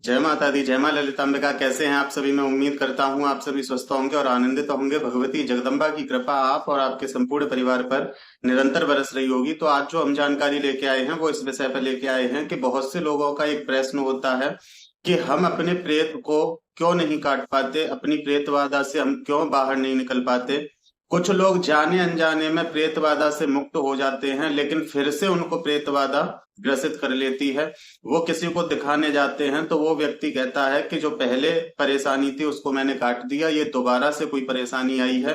जय माता दी, जय मां ललितांबिका। कैसे हैं आप सभी? मैं उम्मीद करता हूं आप सभी स्वस्थ होंगे और आनंदित होंगे। भगवती जगदम्बा की कृपा आप और आपके संपूर्ण परिवार पर निरंतर बरस रही होगी। तो आज जो हम जानकारी लेके आए हैं वो इस विषय पर लेके आए हैं कि बहुत से लोगों का एक प्रश्न होता है कि हम अपने प्रेत को क्यों नहीं काट पाते, अपनी प्रेत बाधा से हम क्यों बाहर नहीं निकल पाते। कुछ लोग जाने अनजाने में प्रेत बाधा से मुक्त हो जाते हैं, लेकिन फिर से उनको प्रेत बाधा ग्रसित कर लेती है। वो किसी को दिखाने जाते हैं तो वो व्यक्ति कहता है कि जो पहले परेशानी थी उसको मैंने काट दिया, ये दोबारा से कोई परेशानी आई है।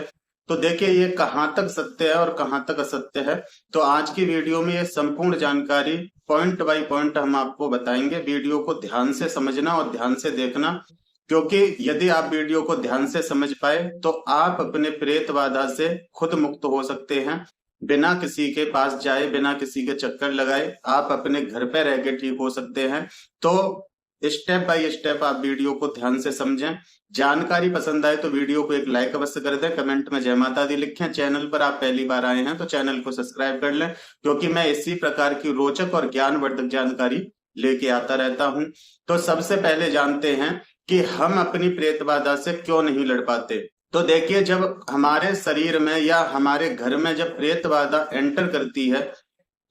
तो देखिए ये कहाँ तक सत्य है और कहाँ तक असत्य है। तो आज की वीडियो में ये संपूर्ण जानकारी पॉइंट बाय पॉइंट हम आपको बताएंगे। वीडियो को ध्यान से समझना और ध्यान से देखना, क्योंकि यदि आप वीडियो को ध्यान से समझ पाए तो आप अपने प्रेत बाधा से खुद मुक्त हो सकते हैं। बिना किसी के पास जाए, बिना किसी के चक्कर लगाए आप अपने घर पे रह के ठीक हो सकते हैं। तो स्टेप बाय स्टेप आप वीडियो को ध्यान से समझें। जानकारी पसंद आए तो वीडियो को एक लाइक अवश्य कर दें, कमेंट में जय माता दी लिखें। चैनल पर आप पहली बार आए हैं तो चैनल को सब्सक्राइब कर लें, क्योंकि मैं इसी प्रकार की रोचक और ज्ञानवर्धक जानकारी लेके आता रहता हूं। तो सबसे पहले जानते हैं कि हम अपनी प्रेत बाधा से क्यों नहीं लड़ पाते। तो देखिए, जब हमारे शरीर में या हमारे घर में जब प्रेत बाधा एंटर करती है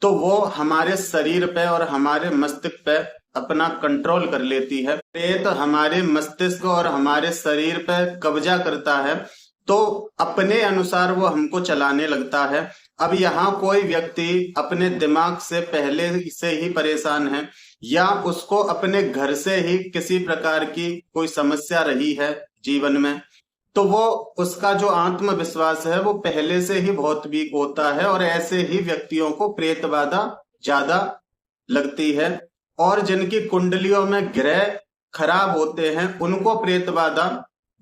तो वो हमारे शरीर पे और हमारे मस्तिष्क पे अपना कंट्रोल कर लेती है। प्रेत हमारे मस्तिष्क और हमारे शरीर पे कब्जा करता है, तो अपने अनुसार वो हमको चलाने लगता है। अब यहाँ कोई व्यक्ति अपने दिमाग से पहले से ही परेशान है या उसको अपने घर से ही किसी प्रकार की कोई समस्या रही है जीवन में, तो वो उसका जो आत्मविश्वास है वो पहले से ही बहुत वीक होता है और ऐसे ही व्यक्तियों को प्रेत बाधा ज्यादा लगती है। और जिनकी कुंडलियों में ग्रह खराब होते हैं उनको प्रेत बाधा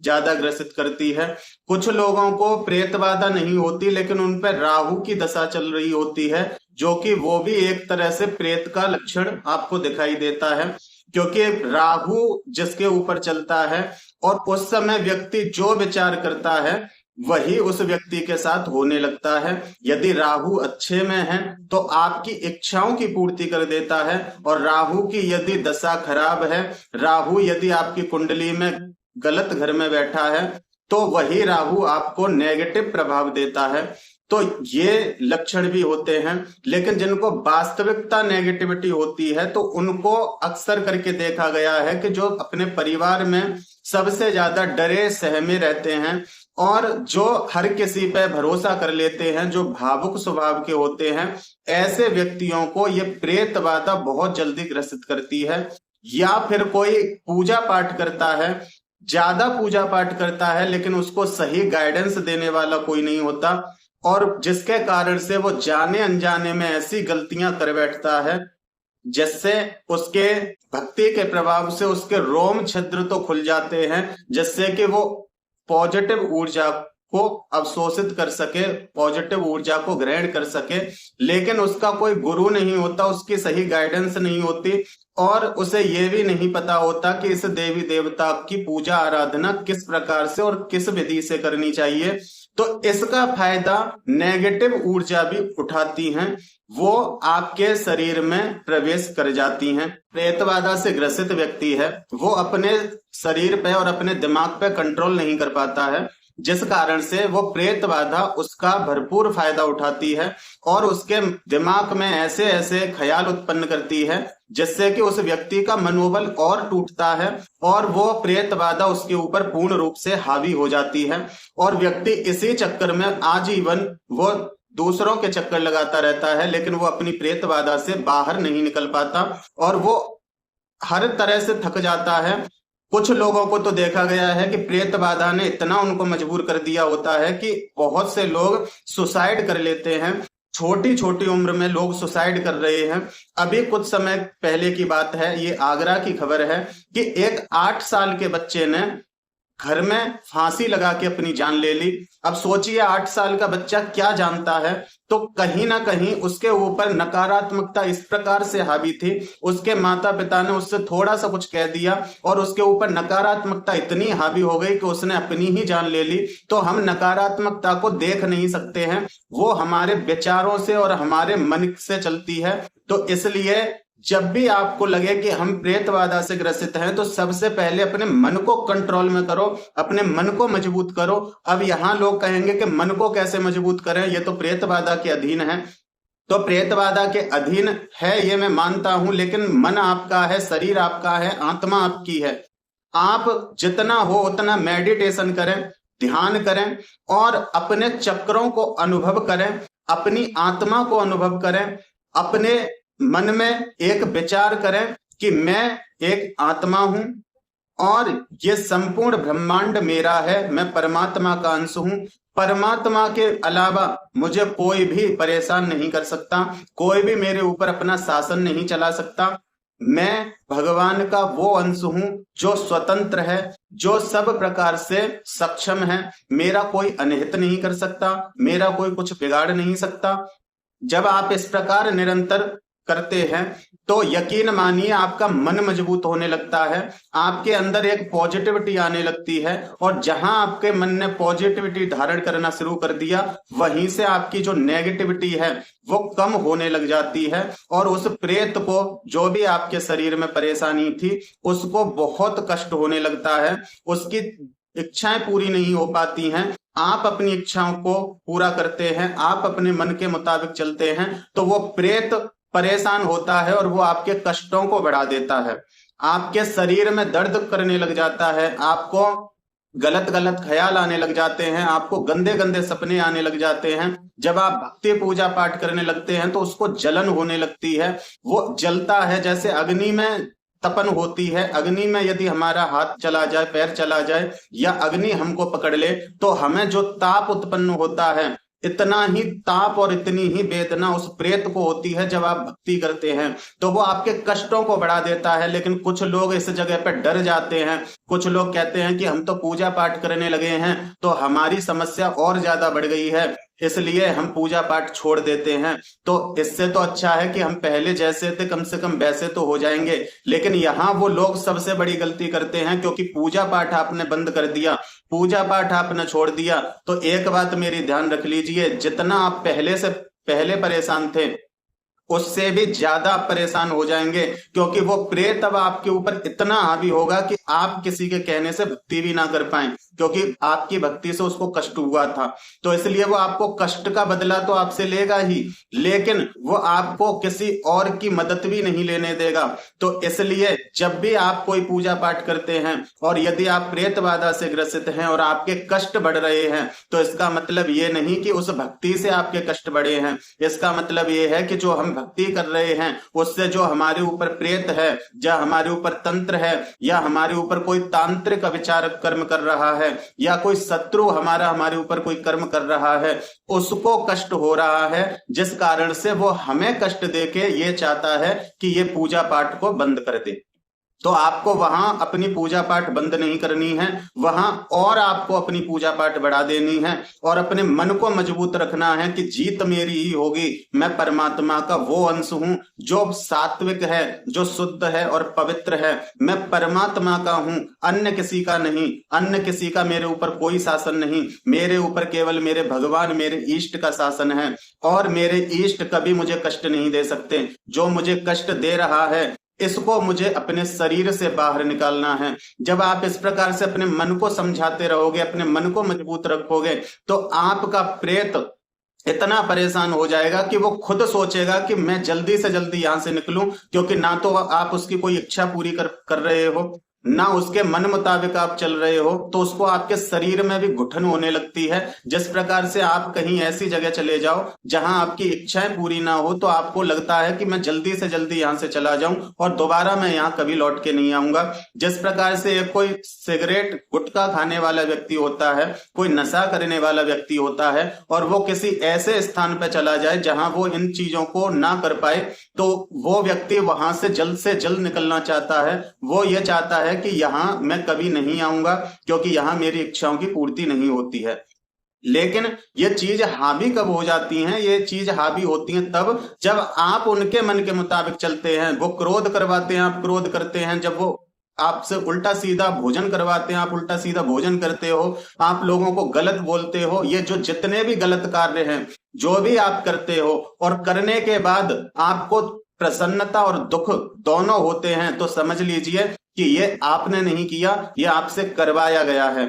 ज्यादा ग्रसित करती है। कुछ लोगों को प्रेत बाधा नहीं होती, लेकिन उन पर राहु की दशा चल रही होती है, जो कि वो भी एक तरह से प्रेत का लक्षण आपको दिखाई देता है, क्योंकि राहु जिसके ऊपर चलता है और उस समय व्यक्ति जो विचार करता है वही उस व्यक्ति के साथ होने लगता है। यदि राहु अच्छे में है तो आपकी इच्छाओं की पूर्ति कर देता है, और राहु की यदि दशा खराब है, राहु यदि आपकी कुंडली में गलत घर में बैठा है, तो वही राहु आपको नेगेटिव प्रभाव देता है। तो ये लक्षण भी होते हैं। लेकिन जिनको वास्तविकता नेगेटिविटी होती है तो उनको अक्सर करके देखा गया है कि जो अपने परिवार में सबसे ज्यादा डरे सहमे रहते हैं और जो हर किसी पे भरोसा कर लेते हैं, जो भावुक स्वभाव के होते हैं, ऐसे व्यक्तियों को ये प्रेत बाधा बहुत जल्दी ग्रसित करती है। या फिर कोई पूजा पाठ करता है, ज्यादा पूजा पाठ करता है, लेकिन उसको सही गाइडेंस देने वाला कोई नहीं होता, और जिसके कारण से वो जाने अनजाने में ऐसी गलतियां कर बैठता है जिससे उसके भक्ति के प्रभाव से उसके रोम छिद्र तो खुल जाते हैं, जिससे कि वो पॉजिटिव ऊर्जा को अवशोषित कर सके, पॉजिटिव ऊर्जा को ग्रहण कर सके। लेकिन उसका कोई गुरु नहीं होता, उसकी सही गाइडेंस नहीं होती, और उसे ये भी नहीं पता होता कि इस देवी देवता की पूजा आराधना किस प्रकार से और किस विधि से करनी चाहिए। तो इसका फायदा नेगेटिव ऊर्जा भी उठाती हैं, वो आपके शरीर में प्रवेश कर जाती हैं। प्रेत बाधा से ग्रसित व्यक्ति है वो अपने शरीर पे और अपने दिमाग पे कंट्रोल नहीं कर पाता है, जिस कारण से वो प्रेत बाधा उसका भरपूर फायदा उठाती है और उसके दिमाग में ऐसे ऐसे ख्याल उत्पन्न करती है जिससे कि उस व्यक्ति का मनोबल और टूटता है और वो प्रेत बाधा उसके ऊपर पूर्ण रूप से हावी हो जाती है। और व्यक्ति इसी चक्कर में आजीवन वो दूसरों के चक्कर लगाता रहता है, लेकिन वो अपनी प्रेत बाधा से बाहर नहीं निकल पाता और वो हर तरह से थक जाता है। कुछ लोगों को तो देखा गया है कि प्रेत बाधा ने इतना उनको मजबूर कर दिया होता है कि बहुत से लोग सुसाइड कर लेते हैं। छोटी छोटी उम्र में लोग सुसाइड कर रहे हैं। अभी कुछ समय पहले की बात है, ये आगरा की खबर है कि एक 8 साल के बच्चे ने घर में फांसी लगा के अपनी जान ले ली। अब सोचिए 8 साल का बच्चा क्या जानता है, तो कहीं ना कहीं उसके ऊपर नकारात्मकता इस प्रकार से हावी थी, उसके माता पिता ने उससे थोड़ा सा कुछ कह दिया और उसके ऊपर नकारात्मकता इतनी हावी हो गई कि उसने अपनी ही जान ले ली। तो हम नकारात्मकता को देख नहीं सकते हैं, वो हमारे विचारों से और हमारे मन से चलती है। तो इसलिए जब भी आपको लगे कि हम प्रेत बाधा से ग्रसित हैं तो सबसे पहले अपने मन को कंट्रोल में करो, अपने मन को मजबूत करो। अब यहाँ लोग कहेंगे कि मन को कैसे मजबूत करें, ये तो प्रेत बाधा के अधीन है। तो प्रेत बाधा के अधीन है ये मैं मानता हूं, लेकिन मन आपका है, शरीर आपका है, आत्मा आपकी है। आप जितना हो उतना मेडिटेशन करें, ध्यान करें और अपने चक्रों को अनुभव करें, अपनी आत्मा को अनुभव करें, अपने मन में एक विचार करें कि मैं एक आत्मा हूं और ये संपूर्ण ब्रह्मांड मेरा है, मैं परमात्मा का अंश हूं। परमात्मा के अलावा मुझे कोई भी परेशान नहीं कर सकता, कोई भी मेरे ऊपर अपना शासन नहीं चला सकता। मैं भगवान का वो अंश हूं जो स्वतंत्र है, जो सब प्रकार से सक्षम है। मेरा कोई अनहित नहीं कर सकता, मेरा कोई कुछ बिगाड़ नहीं सकता। जब आप इस प्रकार निरंतर करते हैं तो यकीन मानिए आपका मन मजबूत होने लगता है, आपके अंदर एक पॉजिटिविटी आने लगती है और जहां आपके मन ने पॉजिटिविटी धारण करना शुरू कर दिया, वहीं से आपकी जो नेगेटिविटी है वो कम होने लग जाती है और उस प्रेत को, जो भी आपके शरीर में परेशानी थी, उसको बहुत कष्ट होने लगता है, उसकी इच्छाएं पूरी नहीं हो पाती हैं। आप अपनी इच्छाओं को पूरा करते हैं, आप अपने मन के मुताबिक चलते हैं, तो वो प्रेत परेशान होता है और वो आपके कष्टों को बढ़ा देता है, आपके शरीर में दर्द करने लग जाता है, आपको गलत गलत ख्याल आने लग जाते हैं, आपको गंदे गंदे सपने आने लग जाते हैं। जब आप भक्ति पूजा पाठ करने लगते हैं तो उसको जलन होने लगती है, वो जलता है जैसे अग्नि में तपन होती है। अग्नि में यदि हमारा हाथ चला जाए, पैर चला जाए या अग्नि हमको पकड़ ले तो हमें जो ताप उत्पन्न होता है, इतना ही ताप और इतनी ही वेदना उस प्रेत को होती है जब आप भक्ति करते हैं, तो वो आपके कष्टों को बढ़ा देता है। लेकिन कुछ लोग इस जगह पर डर जाते हैं, कुछ लोग कहते हैं कि हम तो पूजा पाठ करने लगे हैं तो हमारी समस्या और ज्यादा बढ़ गई है, इसलिए हम पूजा पाठ छोड़ देते हैं। तो इससे तो अच्छा है कि हम पहले जैसे थे कम से कम वैसे तो हो जाएंगे। लेकिन यहाँ वो लोग सबसे बड़ी गलती करते हैं, क्योंकि पूजा पाठ आपने बंद कर दिया, पूजा पाठ आपने छोड़ दिया, तो एक बात मेरी ध्यान रख लीजिए, जितना आप पहले परेशान थे उससे भी ज्यादा परेशान हो जाएंगे, क्योंकि वो प्रेत अब आपके ऊपर इतना हावी होगा कि आप किसी के कहने से भक्ति भी ना कर पाए, क्योंकि आपकी भक्ति से उसको कष्ट हुआ था। तो इसलिए वो आपको कष्ट का बदला तो आपसे लेगा ही, लेकिन वो आपको किसी और की मदद भी नहीं लेने देगा। तो इसलिए जब भी आप कोई पूजा पाठ करते हैं और यदि आप प्रेत बाधा से ग्रसित हैं और आपके कष्ट बढ़ रहे हैं, तो इसका मतलब ये नहीं कि उस भक्ति से आपके कष्ट बढ़े हैं। इसका मतलब ये है कि जो हम भक्ति कर रहे हैं उससे जो हमारे ऊपर प्रेत है, या हमारे ऊपर तंत्र है, या हमारे ऊपर कोई तांत्रिक विचार कर्म कर रहा है, या कोई शत्रु हमारे ऊपर कोई कर्म कर रहा है, उसको कष्ट हो रहा है, जिस कारण से वो हमें कष्ट देके ये चाहता है कि ये पूजा पाठ को बंद कर दे। तो आपको वहां अपनी पूजा पाठ बंद नहीं करनी है, वहां और आपको अपनी पूजा पाठ बढ़ा देनी है और अपने मन को मजबूत रखना है कि जीत मेरी ही होगी। मैं परमात्मा का वो अंश हूं जो सात्विक है, जो शुद्ध है और पवित्र है। मैं परमात्मा का हूं, अन्य किसी का नहीं, अन्य किसी का मेरे ऊपर कोई शासन नहीं। मेरे ऊपर केवल मेरे भगवान, मेरे इष्ट का शासन है और मेरे इष्ट कभी मुझे कष्ट नहीं दे सकते। जो मुझे कष्ट दे रहा है इसको मुझे अपने शरीर से बाहर निकालना है। जब आप इस प्रकार से अपने मन को समझाते रहोगे, अपने मन को मजबूत रखोगे, तो आपका प्रेत इतना परेशान हो जाएगा कि वो खुद सोचेगा कि मैं जल्दी से जल्दी यहां से निकलूं, क्योंकि ना तो आप उसकी कोई इच्छा पूरी कर रहे हो, ना उसके मन मुताबिक आप चल रहे हो, तो उसको आपके शरीर में भी घुटन होने लगती है। जिस प्रकार से आप कहीं ऐसी जगह चले जाओ जहां आपकी इच्छाएं पूरी ना हो, तो आपको लगता है कि मैं जल्दी से जल्दी यहां से चला जाऊं और दोबारा मैं यहां कभी लौट के नहीं आऊंगा। जिस प्रकार से एक कोई सिगरेट गुटखा खाने वाला व्यक्ति होता है, कोई नशा करने वाला व्यक्ति होता है, और वो किसी ऐसे स्थान पर चला जाए जहां वो इन चीजों को ना कर पाए, तो वो व्यक्ति वहां से जल्द निकलना चाहता है। वो ये चाहता है कि यहां मैं कभी नहीं आऊंगा, क्योंकि यहां मेरी इच्छाओं की पूर्ति नहीं होती है। लेकिन ये चीज हावी कब हो जाती हैं? ये चीज हावी होती है तब जब आप उनके मन के मुताबिक चलते हैं। वो क्रोध करवाते हैं, आप क्रोध करते हैं। जब वो आपसे उल्टा सीधा भोजन करवाते हैं, आप उल्टा सीधा भोजन करते हो। आप लोगों को गलत बोलते हो। ये जो जितने भी गलत कार्य हैं, जो भी आप करते हो, और करने के बाद आपको प्रसन्नता और दुख दोनों होते हैं, तो समझ लीजिए कि ये आपने नहीं किया, ये आपसे करवाया गया है।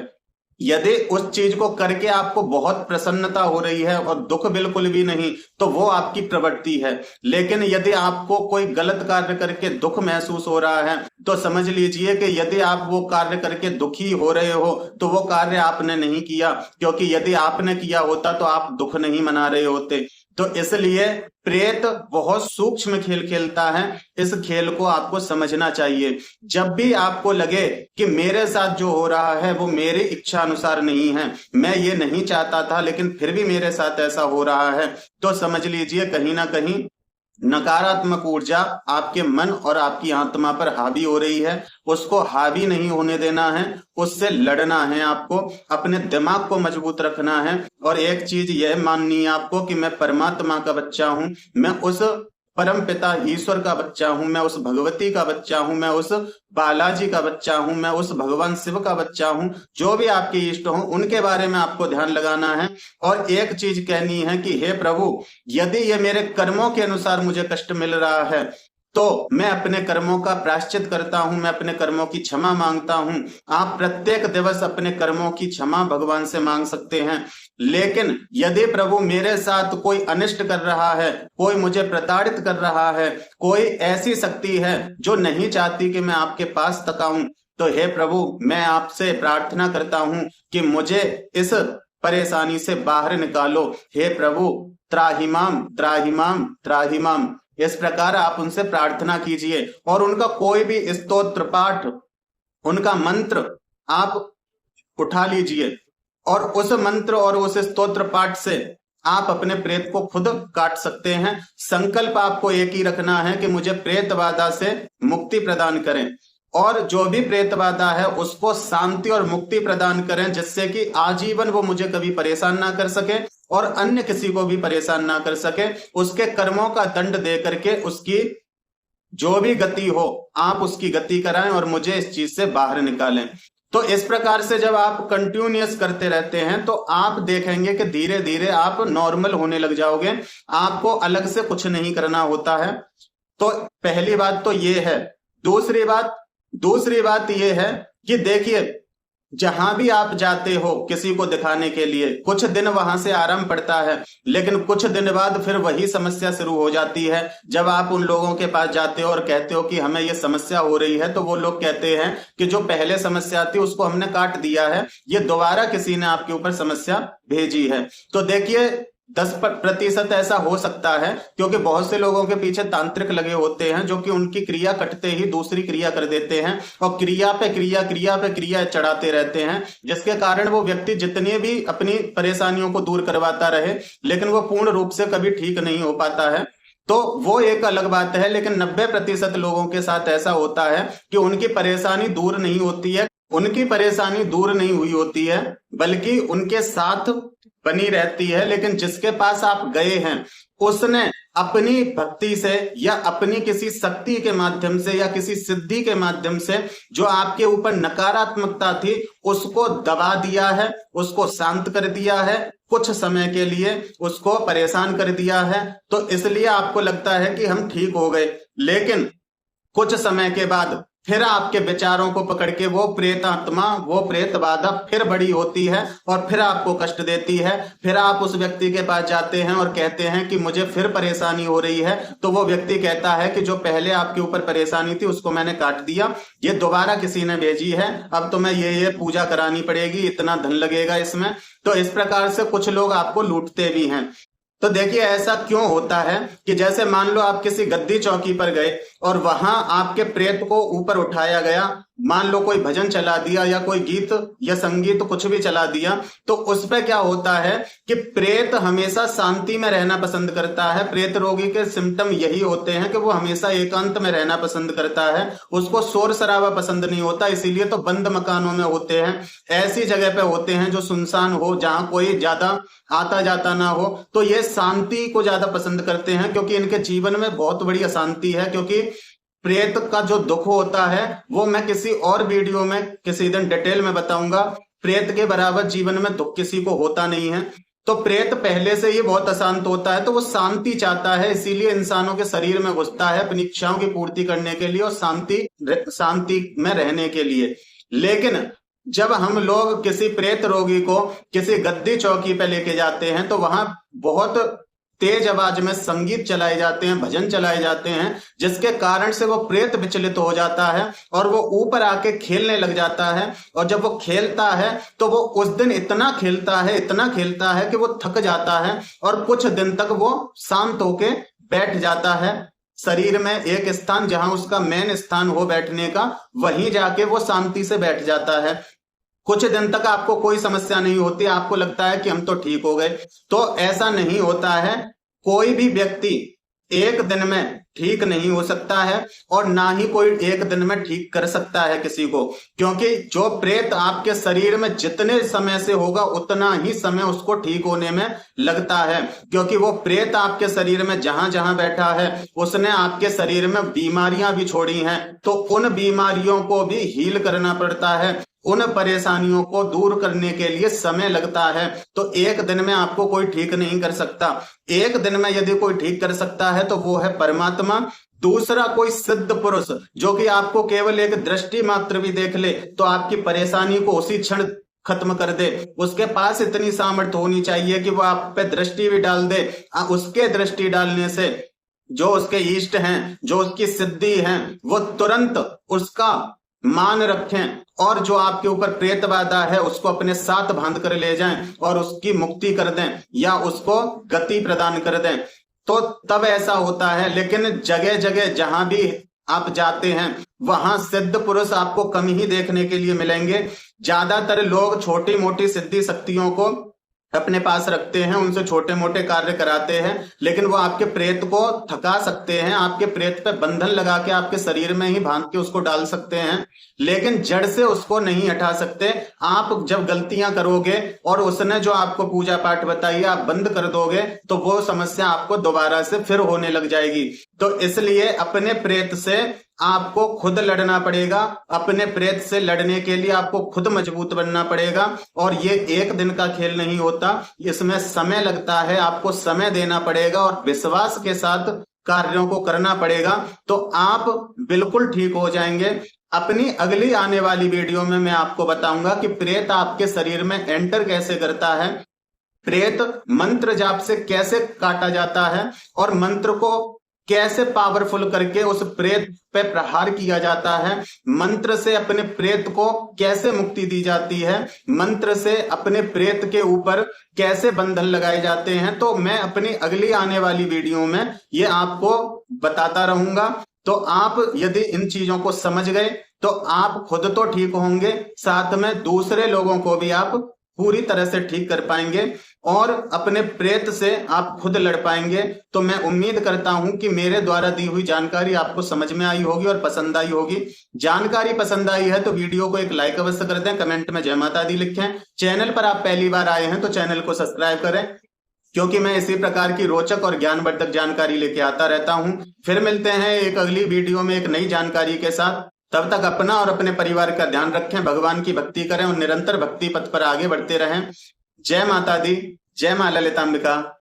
यदि उस चीज को करके आपको बहुत प्रसन्नता हो रही है और दुख बिल्कुल भी नहीं, तो वो आपकी प्रवृत्ति है। लेकिन यदि आपको कोई गलत कार्य करके दुख महसूस हो रहा है, तो समझ लीजिए कि यदि आप वो कार्य करके दुखी हो रहे हो तो वो कार्य आपने नहीं किया, क्योंकि यदि आपने किया होता तो आप दुख नहीं मना रहे होते। तो इसलिए प्रेत बहुत सूक्ष्म खेल खेलता है, इस खेल को आपको समझना चाहिए। जब भी आपको लगे कि मेरे साथ जो हो रहा है वो मेरी इच्छा अनुसार नहीं है, मैं ये नहीं चाहता था लेकिन फिर भी मेरे साथ ऐसा हो रहा है, तो समझ लीजिए कहीं ना कहीं नकारात्मक ऊर्जा आपके मन और आपकी आत्मा पर हावी हो रही है। उसको हावी नहीं होने देना है, उससे लड़ना है, आपको अपने दिमाग को मजबूत रखना है। और एक चीज यह माननी है आपको कि मैं परमात्मा का बच्चा हूं, मैं उस परम पिता ईश्वर का बच्चा हूं, मैं उस भगवती का बच्चा हूं, मैं उस बालाजी का बच्चा हूं, मैं उस भगवान शिव का बच्चा हूं। जो भी आपके इष्ट हों उनके बारे में आपको ध्यान लगाना है। और एक चीज कहनी है कि हे प्रभु, यदि ये मेरे कर्मों के अनुसार मुझे कष्ट मिल रहा है तो मैं अपने कर्मों का प्रायश्चित करता हूं, मैं अपने कर्मों की क्षमा मांगता हूं। आप प्रत्येक दिवस अपने कर्मों की क्षमा भगवान से मांग सकते हैं। लेकिन यदि प्रभु मेरे साथ कोई अनिष्ट कर रहा है, कोई मुझे प्रताड़ित कर रहा है, कोई ऐसी शक्ति है जो नहीं चाहती कि मैं आपके पास तक आऊं, तो हे प्रभु मैं आपसे प्रार्थना करता हूं कि मुझे इस परेशानी से बाहर निकालो। हे प्रभु त्राहिमाम त्राहिमाम त्राहिमाम, इस प्रकार आप उनसे प्रार्थना कीजिए। और उनका कोई भी स्तोत्र पाठ, उनका मंत्र आप उठा लीजिए और उस मंत्र और उस स्तोत्र पाठ से आप अपने प्रेत को खुद काट सकते हैं। संकल्प आपको एक ही रखना है कि मुझे प्रेत बाधा से मुक्ति प्रदान करें, और जो भी प्रेत बाधा है उसको शांति और मुक्ति प्रदान करें, जिससे कि आजीवन वो मुझे कभी परेशान ना कर सके और अन्य किसी को भी परेशान ना कर सके। उसके कर्मों का दंड दे करके उसकी जो भी गति हो आप उसकी गति कराएं और मुझे इस चीज से बाहर निकालें। तो इस प्रकार से जब आप कंटिन्यूअस करते रहते हैं तो आप देखेंगे कि धीरे धीरे आप नॉर्मल होने लग जाओगे, आपको अलग से कुछ नहीं करना होता है। तो पहली बात तो ये है। दूसरी बात ये है कि देखिए, जहां भी आप जाते हो किसी को दिखाने के लिए, कुछ दिन वहां से आराम पड़ता है, लेकिन कुछ दिन बाद फिर वही समस्या शुरू हो जाती है। जब आप उन लोगों के पास जाते हो और कहते हो कि हमें ये समस्या हो रही है, तो वो लोग कहते हैं कि जो पहले समस्या थी उसको हमने काट दिया है, ये दोबारा किसी ने आपके ऊपर समस्या भेजी है। तो देखिए 10% ऐसा हो सकता है, क्योंकि बहुत से लोगों के पीछे तांत्रिक लगे होते हैं जो कि उनकी क्रिया कटते ही दूसरी क्रिया कर देते हैं और क्रिया पे क्रिया चढ़ाते रहते हैं, जिसके कारण वो व्यक्ति जितनी भी अपनी परेशानियों को दूर करवाता रहे लेकिन वो पूर्ण रूप से कभी ठीक नहीं हो पाता है। तो वो एक अलग बात है। लेकिन 90% लोगों के साथ ऐसा होता है कि उनकी परेशानी दूर नहीं होती है, उनकी परेशानी दूर नहीं हुई होती है बल्कि उनके साथ बनी रहती है। लेकिन जिसके पास आप गए हैं उसने अपनी भक्ति से या अपनी किसी शक्ति के माध्यम से या किसी सिद्धि के माध्यम से जो आपके ऊपर नकारात्मकता थी उसको दबा दिया है, उसको शांत कर दिया है, कुछ समय के लिए उसको परेशान कर दिया है। तो इसलिए आपको लगता है कि हम ठीक हो गए, लेकिन कुछ समय के बाद फिर आपके विचारों को पकड़ के वो प्रेत आत्मा, वो प्रेत बाधा फिर बड़ी होती है और फिर आपको कष्ट देती है। फिर आप उस व्यक्ति के पास जाते हैं और कहते हैं कि मुझे फिर परेशानी हो रही है, तो वो व्यक्ति कहता है कि जो पहले आपके ऊपर परेशानी थी उसको मैंने काट दिया, ये दोबारा किसी ने भेजी है, अब तो मैं ये पूजा करानी पड़ेगी, इतना धन लगेगा इसमें। तो इस प्रकार से कुछ लोग आपको लूटते भी हैं। तो देखिए ऐसा क्यों होता है कि जैसे मान लो आप किसी गद्दी चौकी पर गए और वहां आपके प्रेत को ऊपर उठाया गया, मान लो कोई भजन चला दिया या कोई गीत या संगीत कुछ भी चला दिया, तो उस पे क्या होता है कि प्रेत हमेशा शांति में रहना पसंद करता है। प्रेत रोगी के सिम्टम यही होते हैं कि वो हमेशा एकांत में रहना पसंद करता है, उसको शोर शराबा पसंद नहीं होता, इसीलिए तो बंद मकानों में होते हैं, ऐसी जगह पे होते हैं जो सुनसान हो, जहां कोई ज्यादा आता जाता ना हो। तो ये शांति को ज्यादा पसंद करते हैं क्योंकि इनके जीवन में बहुत बड़ी अशांति है। क्योंकि प्रेत का जो दुख होता है वो मैं किसी और वीडियो में किसी दिन डिटेल में बताऊंगा। प्रेत के बराबर जीवन में दुख किसी को होता नहीं है। तो प्रेत पहले से ही बहुत अशांत होता है, तो वो शांति चाहता है, इसीलिए इंसानों के शरीर में घुसता है अपनी इच्छाओं की पूर्ति करने के लिए और शांति में रहने के लिए। लेकिन जब हम लोग किसी प्रेत रोगी को किसी गद्दी चौकी पे लेके जाते हैं तो वहां बहुत तेज आवाज में संगीत चलाए जाते हैं, भजन चलाए जाते हैं, जिसके कारण से वो प्रेत विचलित हो जाता है और वो ऊपर आके खेलने लग जाता है। और जब वो खेलता है तो वो उस दिन इतना खेलता है कि वो थक जाता है और कुछ दिन तक वो शांत होके बैठ जाता है शरीर में एक स्थान जहां उसका मेन स्थान हो बैठने का, वहीं जाके वो शांति से बैठ जाता है। कुछ दिन तक आपको कोई समस्या नहीं होती, आपको लगता है कि हम तो ठीक हो गए। तो ऐसा नहीं होता है। कोई भी व्यक्ति एक दिन में ठीक नहीं हो सकता है और ना ही कोई एक दिन में ठीक कर सकता है किसी को, क्योंकि जो प्रेत आपके शरीर में जितने समय से होगा उतना ही समय उसको ठीक होने में लगता है, क्योंकि वो प्रेत आपके शरीर में जहां जहां बैठा है उसने आपके शरीर में बीमारियां भी छोड़ी हैं, तो उन बीमारियों को भी हील करना पड़ता है, उन परेशानियों को दूर करने के लिए समय लगता है। तो एक दिन में आपको कोई ठीक नहीं कर सकता। एक दिन में यदि कोई ठीक कर सकता है तो वो है परमात्मा। दूसरा कोई सिद्ध पुरुष जो कि आपको केवल एक दृष्टि मात्र भी देख ले तो आपकी परेशानी को उसी क्षण खत्म कर दे। उसके पास इतनी सामर्थ्य होनी चाहिए कि वो आप पे दृष्टि भी डाल दे। उसके दृष्टि डालने से जो उसके इष्ट हैं, जो उसकी सिद्धि हैं, वो तुरंत उसका मान रखें और जो आपके ऊपर प्रेत बाधा है उसको अपने साथ बांध कर ले जाएं और उसकी मुक्ति कर दें या उसको गति प्रदान कर दें, तो तब ऐसा होता है। लेकिन जगह जगह जहां भी आप जाते हैं वहां सिद्ध पुरुष आपको कम ही देखने के लिए मिलेंगे। ज्यादातर लोग छोटी मोटी सिद्धि शक्तियों को अपने पास रखते हैं, उनसे छोटे मोटे कार्य कराते हैं, लेकिन वो आपके प्रेत को थका सकते हैं, आपके प्रेत पे बंधन लगा के आपके शरीर में ही बांध के उसको डाल सकते हैं, लेकिन जड़ से उसको नहीं हटा सकते। आप जब गलतियां करोगे और उसने जो आपको पूजा पाठ बताई आप बंद कर दोगे तो वो समस्या आपको दोबारा से फिर होने लग जाएगी। तो इसलिए अपने प्रेत से आपको खुद लड़ना पड़ेगा। अपने प्रेत से लड़ने के लिए आपको खुद मजबूत बनना पड़ेगा और ये एक दिन का खेल नहीं होता, इसमें समय लगता है, आपको समय देना पड़ेगा और विश्वास के साथ कार्यों को करना पड़ेगा, तो आप बिल्कुल ठीक हो जाएंगे। अपनी अगली आने वाली वीडियो में मैं आपको बताऊंगा कि प्रेत आपके शरीर में एंटर कैसे करता है, प्रेत मंत्र जाप से कैसे काटा जाता है और मंत्र को कैसे पावरफुल करके उस प्रेत पे प्रहार किया जाता है, मंत्र से अपने प्रेत को कैसे मुक्ति दी जाती है, मंत्र से अपने प्रेत के ऊपर कैसे बंधन लगाए जाते हैं। तो मैं अपनी अगली आने वाली वीडियो में ये आपको बताता रहूंगा। तो आप यदि इन चीजों को समझ गए तो आप खुद तो ठीक होंगे, साथ में दूसरे लोगों को भी आप पूरी तरह से ठीक कर पाएंगे और अपने प्रेत से आप खुद लड़ पाएंगे। तो मैं उम्मीद करता हूं कि मेरे द्वारा दी हुई जानकारी आपको समझ में आई होगी और पसंद आई होगी। जानकारी पसंद आई है तो वीडियो को एक लाइक अवश्य कर दें, कमेंट में जय माता दी लिखें। चैनल पर आप पहली बार आए हैं तो चैनल को सब्सक्राइब करें, क्योंकि मैं इसी प्रकार की रोचक और ज्ञानवर्धक जानकारी लेके आता रहता हूं। फिर मिलते हैं एक अगली वीडियो में एक नई जानकारी के साथ। तब तक अपना और अपने परिवार का ध्यान रखें, भगवान की भक्ति करें और निरंतर भक्ति पथ पर आगे बढ़ते रहें। जय माता दी, जय मां ललितांबिका।